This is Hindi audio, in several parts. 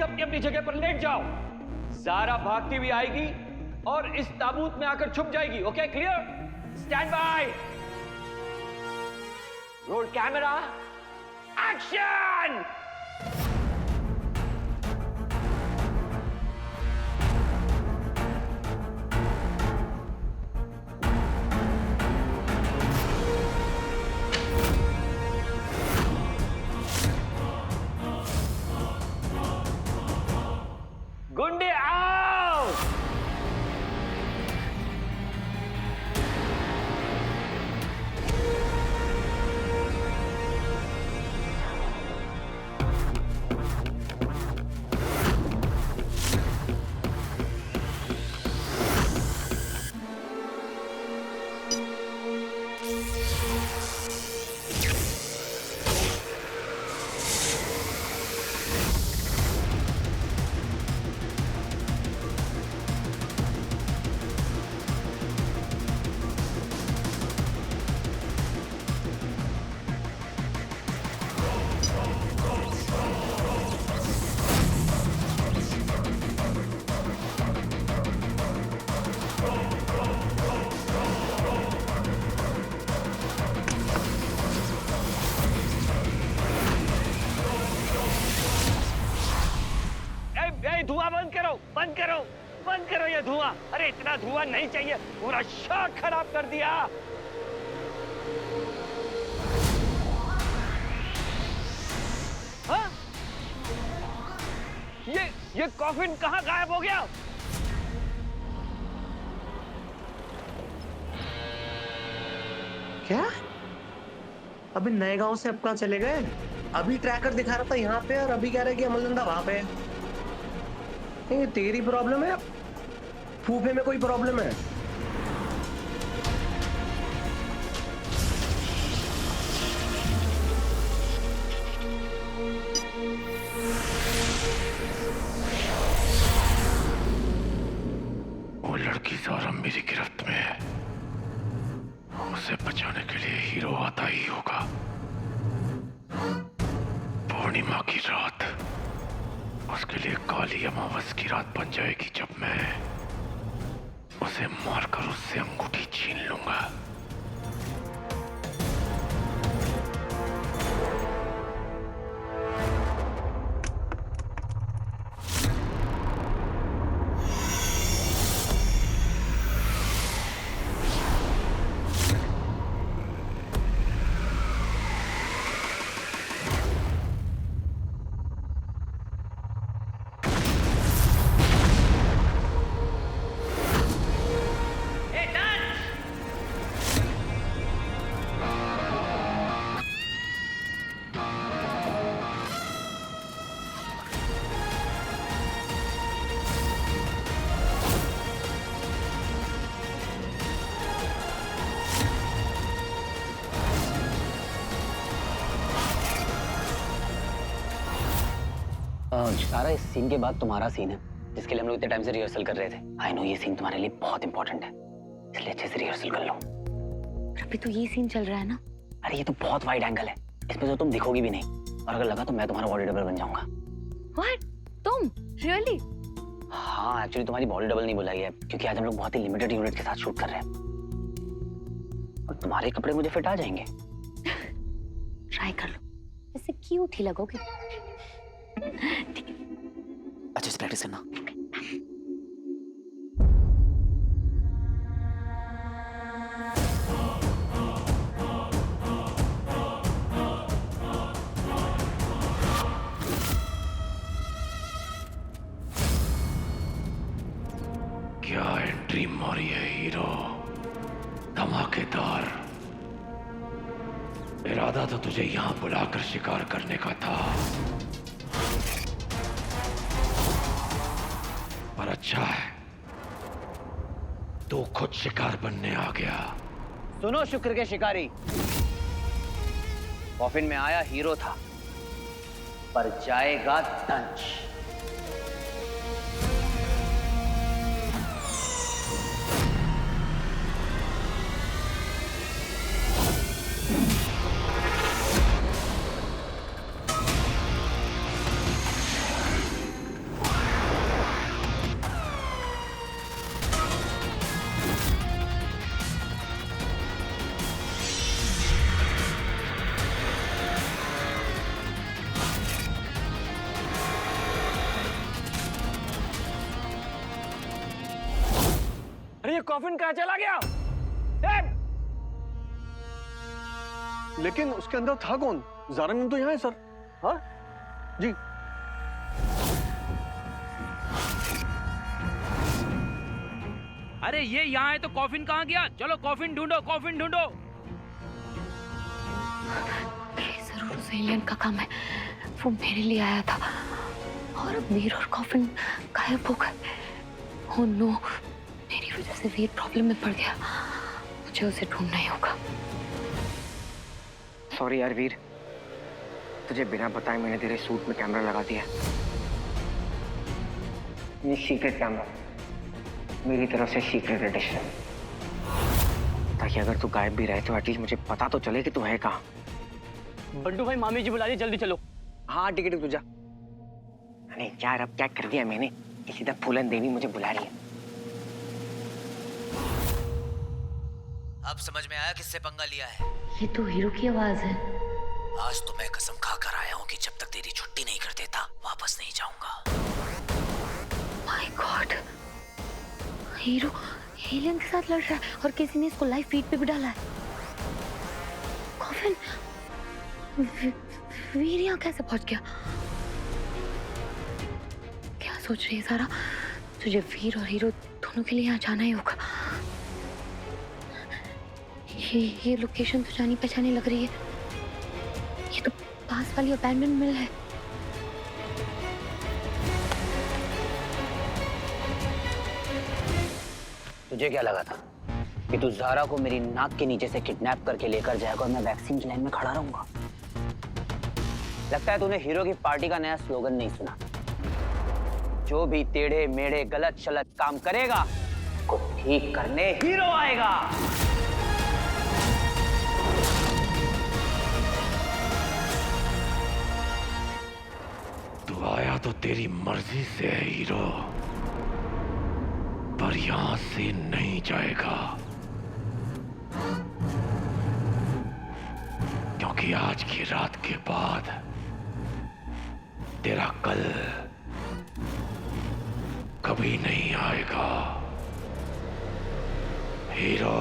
अपनी अपनी जगह पर लेट जाओ। ज़ारा भागती हुई आएगी और इस ताबूत में आकर छुप जाएगी। Okay, clear? Stand by. Roll camera, action. गुंडे आओ। धुआं बंद करो, बंद करो, बंद करो ये धुआं। अरे इतना धुआं नहीं चाहिए, पूरा शॉट खराब कर दिया। हाँ? ये कॉफिन कहाँ गायब हो गया? क्या? अभी नए गांव से अब कहाँ चले गए? अभी ट्रैकर दिखा रहा था यहाँ पे और अभी कह रहे कि अमलनंदा वहां पे है। ये तेरी प्रॉब्लम है, फूफे में कोई प्रॉब्लम है? वो लड़की ज़ारा मेरी गिरफ्त में है। उसे बचाने के लिए हीरो आता ही होगा। पूर्णिमा की रात उसके लिए काली अमावस की रात बन जाएगी जब मैं उसे मारकर उससे अंगूठी छीन लूंगा। सारा इस सीन के बाद तुम्हारा सीन है, जिसके लिए हम लोग इतने टाइम से रिहर्सल कर रहे थे। आई नो ये सीन तुम्हारे लिए बहुत इंपॉर्टेंट है, इसलिए अच्छे से रिहर्सल कर लो। अभी तो ये सीन चल रहा है ना? अरे ये तो बहुत वाइड एंगल है, इसमें तो तुम दिखोगी भी नहीं, और अगर लगा तो मैं तुम्हारा बॉडी डबल बन जाऊंगा। What? तुम? Really? हाँ, एक्चुअली तुम्हारी बॉडी डबल नहीं बुलाई है, क्योंकि आज हम लोग बहुत ही लिमिटेड यूनिट के साथ शूट कर रहे हैं, और तुम्हारे कपड़े मुझे फिट आ जाएंगे। ट्राई कर लो, इससे क्यूट ही लगोगे। ठीक है, अच्छे से प्रैक्टिस करना। क्या एंट्री मारी है हीरो, धमाकेदार। इरादा तो तुझे यहां बुलाकर शिकार करने का था, पर अच्छा है तू खुद शिकार बनने आ गया। सुनो शुक्र के शिकारी, कॉफिन में आया हीरो था, पर जाएगा दंश। अरे ये कॉफिन कहाँ चला गया? ए! लेकिन उसके अंदर था कौन? ज़ारा मीम तो यहाँ है सर। हाँ जी। अरे ये यहाँ है तो कॉफिन कहाँ गया? चलो कॉफिन ढूंढो, कॉफिन ढूंढो। ये जरूर उस एलियन का काम है। वो मेरे लिए आया था और अब वीर और कॉफिन गायब हो गए। ओह नो, मेरी वजह से वीर प्रॉब्लम में पड़ गया। मुझे उसे ढूंढना ही होगा। सॉरी यार वीर, तुझे बिना बताए मैंने तेरे सूट में कैमरा लगा दिया। ये सीक्रेट कैमरा, मेरी तरफ से सीक्रेट एडिशन, ताकि अगर तू गायब भी रहे तो एटलीस्ट मुझे पता तो चले कि तू है कहाँ। बंटू भाई, मामी जी बुला रही, जल्दी चलो। हाँ टिकट तुझा। अरे यार अब क्या कर दिया मैंने, किसी तरह फूलन देवी मुझे बुला रही है। अब समझ में आया किससे पंगा लिया है। ये तो हीरो की आवाज है। आज तो मैं कसम खा कर आया हूँ कि जब तक तेरी छुट्टी नहीं कर देता वापस नहीं जाऊंगा। माय गॉड, हीरो एलियन के साथ लड़ रहा है और किसी ने इसको लाइव फीड पे भी डाला है। कॉफिन, वीर यहाँ कैसे पहुंच गया? क्या सोच रही है सारा? तुझे वीर और हीरो दोनों के लिए यहाँ जाना ही होगा। ये लोकेशन तो जानी पहचानी लग रही है। ये तो पास वाली अबैंडन मिल है। तुझे क्या लगा था कि तू ज़ारा को मेरी नाक के नीचे से किडनैप करके लेकर जाएगा और मैं वैक्सीन की लाइन में खड़ा रहूंगा? लगता है तूने हीरो की पार्टी का नया स्लोगन नहीं सुना। जो भी टेढ़े मेढ़े गलत शलत काम करेगा को ठीक करने हीरो आएगा। तू आया तो तेरी मर्जी से है हीरो, पर यहां से नहीं जाएगा, क्योंकि आज की रात के बाद तेरा कल कभी नहीं आएगा हीरो।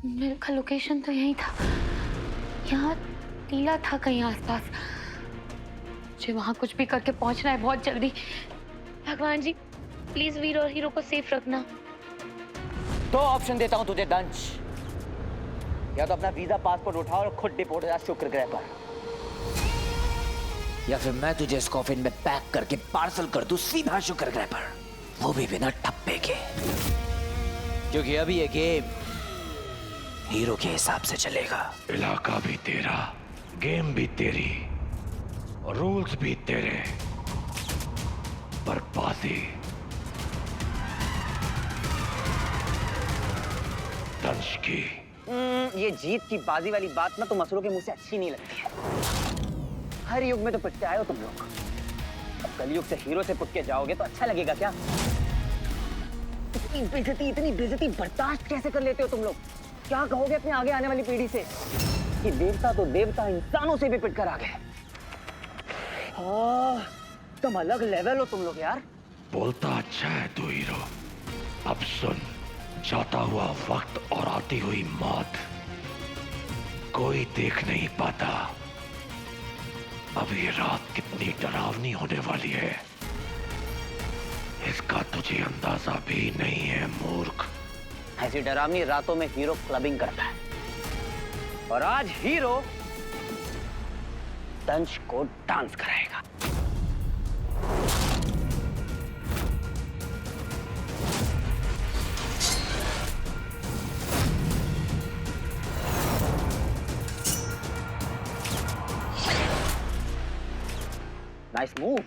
मेरे का लोकेशन तो यही था। यहाँ टीला था कहीं आसपास। मुझे वहां कुछ भी करके पहुंचना है बहुत जल्दी। भगवान जी प्लीज वीर और हीरो को सेफ रखना। दो ऑप्शन देता हूं तुझे दंश, या तो अपना वीजा पासपोर्ट उठाओ और खुद डिपोर्ट हो जा शुक्र ग्रह पर, या फिर मैं तुझे इस कॉफिन में पैक करके पार्सल कर दूं सीधा शुक्र ग्रह पर, वो भी बिना ठप्पे के, क्योंकि अभी ये गेम हीरो के हिसाब से चलेगा। इलाका भी तेरा, गेम भी तेरी, और रूल्स भी तेरे, पर बाजी दंश की। ये जीत की बाजी वाली बात ना तो मसलों के मुंह से अच्छी नहीं लगती है। हर युग में तो पिटते आए हो तुम लोग, अब कलयुग से हीरो से पुट के जाओगे तो अच्छा लगेगा क्या? इतनी बेइज्जती बर्दाश्त कैसे कर लेते हो तुम लोग? क्या कहोगे अपने आगे आने वाली पीढ़ी से कि देवता तो देवता इंसानों से भी पिट कर आ गए? तुम अलग लेवल हो तुम लोग यार। बोलता अच्छा है तू हीरो। अब सुन, जाता हुआ वक्त और आती हुई मौत कोई देख नहीं पाता। अब ये रात कितनी डरावनी होने वाली है इसका तुझे अंदाजा भी नहीं है मूर्ख। ऐसी डरावनी रातों में हीरो क्लबिंग करता है, और आज हीरो दंश को डांस कराएगा। Nice move.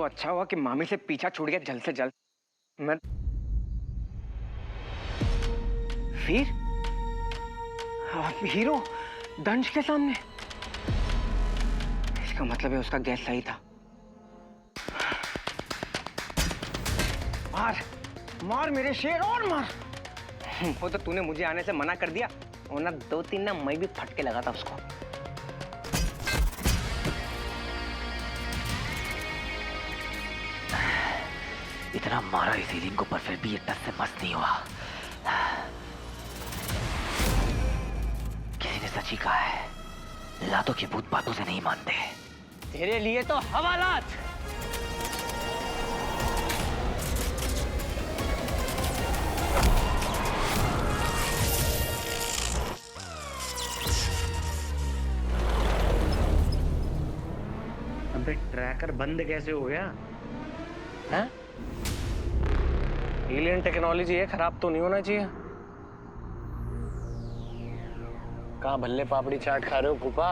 तो अच्छा हुआ कि मामी से पीछा छूट गया जल्द से जल्द। मैं फिर हीरो दंश के सामने, इसका मतलब है उसका गैस सही था। मार मार मेरे शेर, और मार। वो तो तूने मुझे आने से मना कर दिया, और ना 2-3 ना मैं भी फटके लगा था उसको। इतना मारा इस एलियन को, पर फिर भी ये टस से मस्त नहीं हुआ। किसी ने सच ही कहा है, लातों के भूत बातों से नहीं मानते। तेरे लिए तो हवालात। अबे ट्रैकर बंद कैसे हो गया? हैं? एलियन टेक्नोलॉजी है, खराब तो नहीं होना चाहिए। कहाँ भल्ले पापड़ी चाट खा रहे हो फूफा?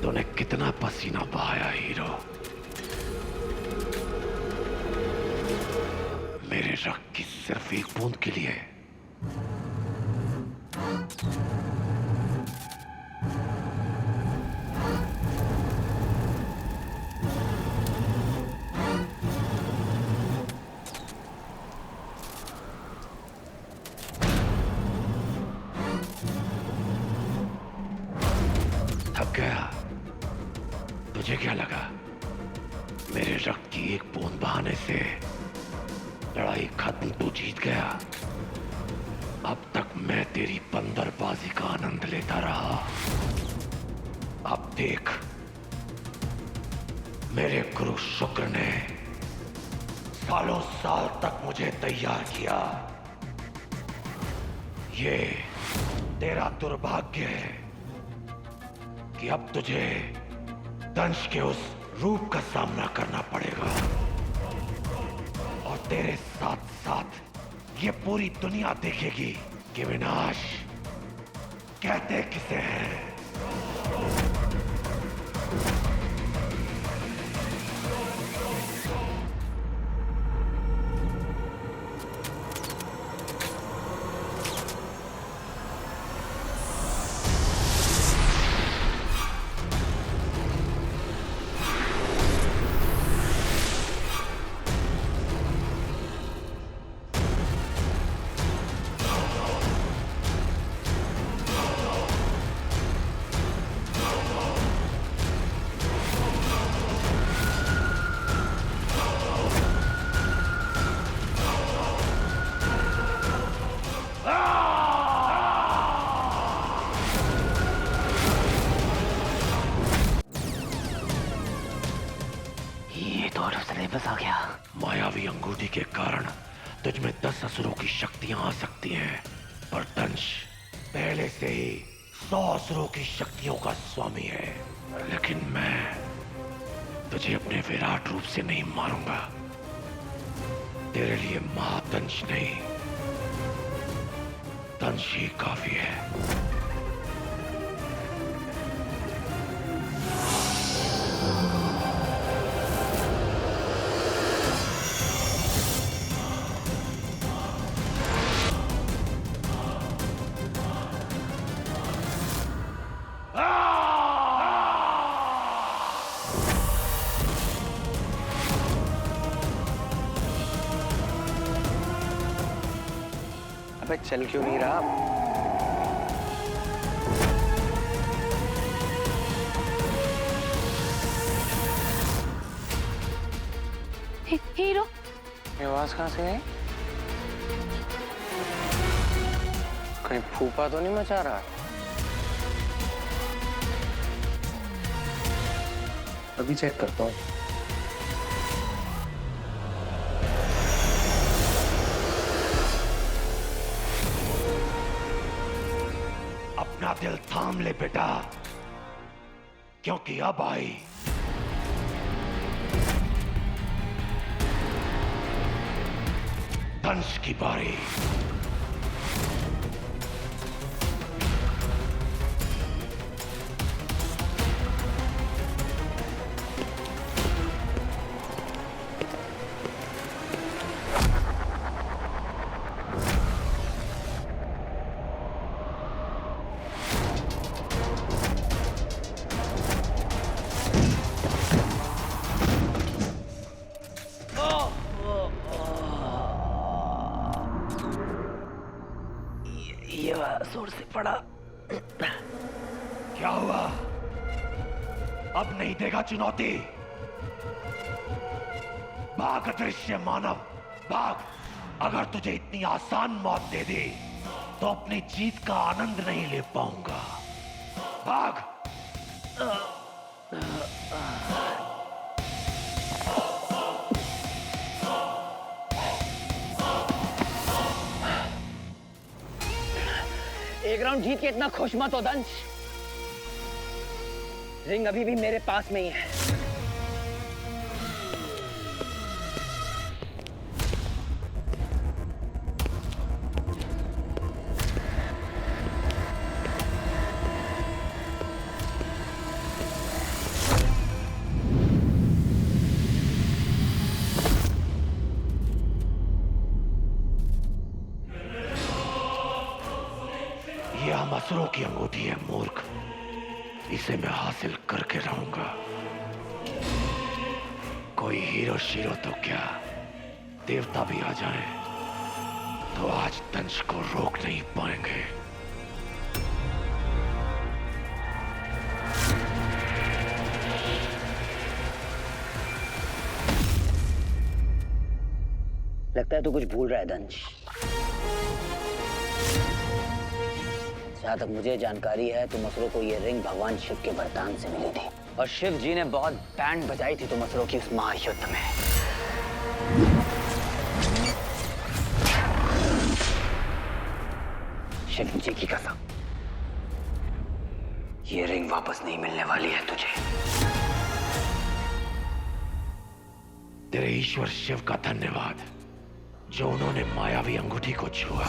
तूने कितना पसीना बहाया हीरो, मेरे रक्त की सिर्फ एक बूंद के लिए। थक गया? तुझे क्या लगा मेरे रक्त की एक बूंद बहाने से लड़ाई खत्म, तू जीत गया? अब तक मैं तेरी बंदरबाजी का आनंद लेता रहा। अब देख, मेरे गुरु शुक्र ने सालों साल तक मुझे तैयार किया। ये तेरा दुर्भाग्य है कि अब तुझे दंश के उस रूप का सामना करना पड़ेगा, और तेरे साथ साथ ये पूरी दुनिया देखेगी कि विनाश कहते किसे हैं। वापस आ गया। मायावी अंगूठी के कारण तुझ में 10 असुरों की शक्तियां आ सकती हैं, पर दंश पहले से ही 100 असुरों की शक्तियों का स्वामी है। लेकिन मैं तुझे अपने विराट रूप से नहीं मारूंगा। तेरे लिए महादंश नहीं, दंश ही काफी है। अबे चल क्यों नहीं रहा? हीरो, ये आवाज कहाँ से है? कहीं फूफा तो नहीं मचा रहा? अभी चेक करता हूँ। दिल थाम ले बेटा, क्योंकि अब आई दंश की बारी। ये जोर से पड़ा। क्या हुआ? अब नहीं देगा चुनौती? भाग अदृश्य मानव, भाग। अगर तुझे इतनी आसान मौत दे दी तो अपनी जीत का आनंद नहीं ले पाऊंगा। भाग। एक राउंड जीत के इतना खुश मत हो दंश। रिंग अभी भी मेरे पास में ही है। यह मसरों की अंगूठी है मूर्ख, इसे मैं हासिल करके रहूंगा। कोई हीरो शीरो तो क्या, देवता भी आ जाए तो आज दंश को रोक नहीं पाएंगे। लगता है तू कुछ भूल रहा है दंश। जहां तक मुझे जानकारी है तो मसरों को ये रिंग भगवान शिव के वरदान से मिली थी और शिव जी ने बहुत बैंड बजाई थी तो मसरों की उस महायुद्ध में। शिव जी की कसम, ये रिंग वापस नहीं मिलने वाली है तुझे। तेरे ईश्वर शिव का धन्यवाद जो उन्होंने मायावी अंगूठी को छुआ,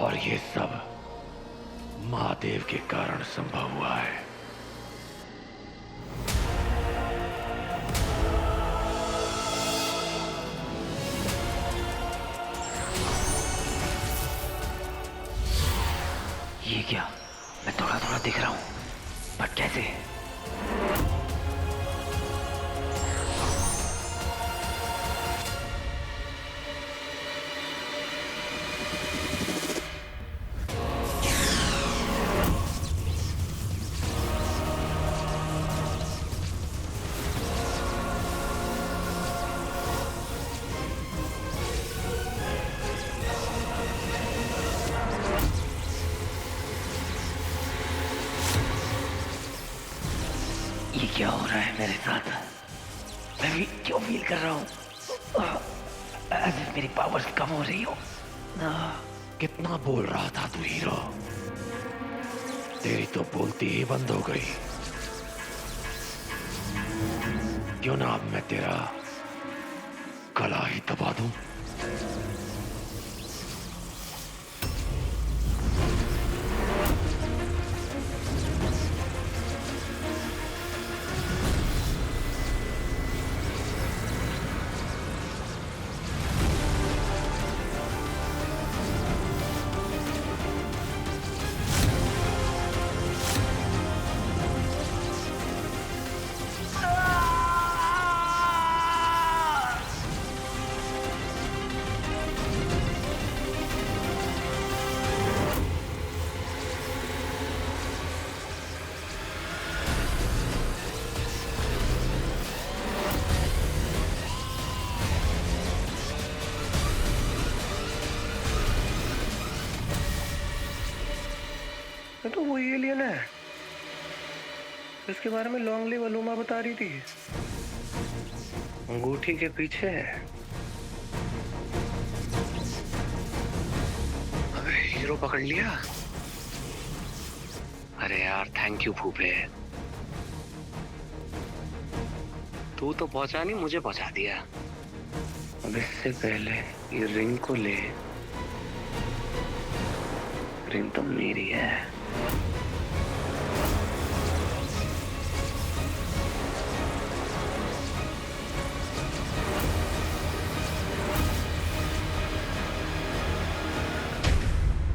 और ये सब महादेव के कारण संभव हुआ है। ये क्या? मैं थोड़ा थोड़ा दिख रहा हूं, पर कैसे? ये क्या हो रहा है मेरे साथ? मैं भी क्यों फील कर रहा हूँ as if मेरी पावर्स कम हो रही हो। कितना बोल रहा था तू हीरो, तेरी तो बोलती ही बंद हो गई। क्यों ना अब मैं तेरा गला ही दबा दूं? ये तो वही एलियन है जिसके बारे में लॉन्गली वलूमा बता रही थी। अंगूठी के पीछे है। हीरो पकड़ लिया। अरे यार थैंक यू फूफे, तू तो पहुंचा नहीं, मुझे पहुंचा दिया। अब इससे पहले ये रिंग को ले, रिंग तो मेरी है।